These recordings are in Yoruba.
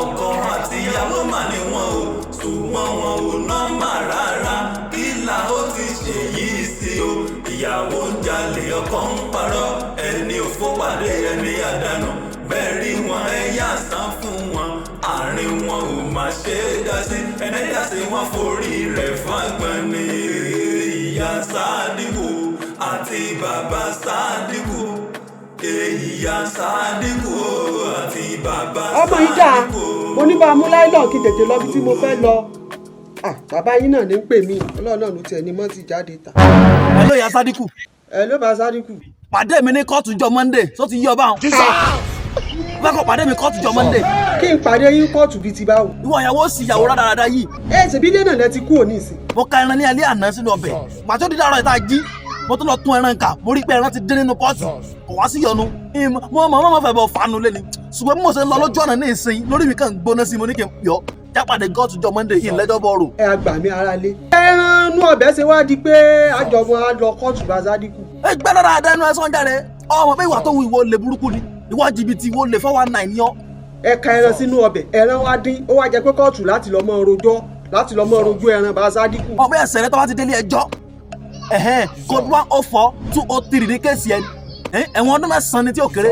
ọkọ àti ìyàwó mà ní wọn o ṣùgbọ́n wọn ò nọ́mà rárá kí là ó ti ṣe yìí sí o ìyàwó ń jalè ọkọ ń parọ́ ẹni òfò pàdé ẹni àdánù bẹ́ẹ̀ rí wọn ẹ̀yà sán fún wọn àárín wọn ò má ṣe é dá sí ẹni dá sí wọn forí rẹ̀ fágbọ́n ní ìyá Sádíkù àti bàbá Sádíkù ìyá Sádíkù àti bàbá Sádíkù. ọmọ yìí dáa mo ní bá a mú láìlọ́ọ̀ kí tètè lọ bí tí mo fẹ́ lọ. bàbá yín náà ní ń pè mí ọlọ́run náà ló tiẹ̀ ní mọ́ ti jáde ta. ẹ ló yá Sádíkù. ẹ ló bá Sádíkù. pàdé mi ní kóòtù jọ Monday tó ti yí ọba àwọn. bákan pàdé mi kóòtù jọ Monday. kí n pàdé yín kóòtù bíi ti báwo. ìwọ ìyàwó sì ìyàwó rádaràda yìí. ṣèbí ilé náà lẹ ti kú òní ìsìn. mo ka ẹran ní alẹ́ àná sínú ọbẹ̀ pàtó dídá ọ̀rọ̀ ìta jí mo tún lọ tún ẹran kà mo rí pé ẹran ti dín nínú pọ́ọ̀tù kò wá sí yọnu mo fẹ́ bọ̀ fanu lé ni ṣùgbọ́n bí mo ṣe ń lọ lójú ọ̀nà ní ìsìn lórí mi kàn ń gbóná sí mo ní kí n yọ jápàdé gọ́ọ̀tù jọ Monday yìí lẹ́jọ́ bọ́ọ̀rù. ẹ àgbà mi ara lé. ẹran inú ọbẹ̀ ṣe wá di pé àjọmọ́ á lọ kóòtù bá Sádíkù. ẹ gbẹ́ lọ́dọ̀ àdánù ẹ sọ́njà rẹ ọmọ pé ìwà tó wu ìwọ lè burúkú ni ìwọ jìbìtì ìwọ lè 419 ni ọ. ẹ ka ẹran sínú ọbẹ̀ ẹran wá dín ó wá jẹ pé kóòtù láti lọ mọ rojọ́ ẹran bá Sádíkù. ọmọ ẹsẹ̀ rẹ tó bá ti délé ẹjọ́ code 104-203 ní kéèsì ẹni ẹ̀wọ̀n ọdún mẹ́sàn-án ni tí ò kéré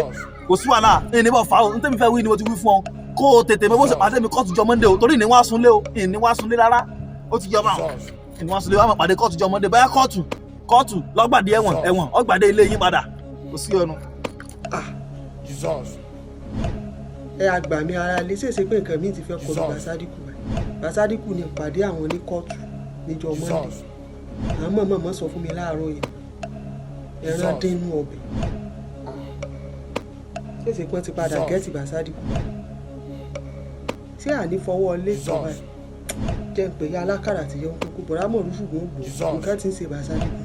kò sí wàhálà ẹni bọ̀ fà ó ní tẹ́mi fẹ́ wí ni mo ti wí fún ọ kó o tètè mọ bó ṣe pàdé mi kóòtù jọ Monday o torí ìní wá sunlé o ìní wá sunlé rárá ó ti jọba ìní wá sunlé wá máa pàdé kóòtù jọ Monday báyà kóòtù lọ́gbàdé ẹ̀wọ̀n ọgbàdé ilé yín padà kò sí ọnu. ẹ àgbà mi ara lè ṣèṣe pé nǹkan mi ti fẹ́ kọlu bá Sádíkù ní ìpàdé àwọn ní kóòtù níjọ Monday àwọn mọ̀mọ́ sọ fún mi láàárọ̀ yìí ẹran dínú ọbẹ̀ ṣèṣe pọ́n ti padà gẹ́ẹ̀tì bá Sádíkù tí à ní fọwọ́ lé ìjọba jẹ́ pé ya alákàrà ti yọ kókó bọ̀dá mọ̀ lóṣùgbọ́n ògbó nǹkan ti ń ṣe bá Sádíkù.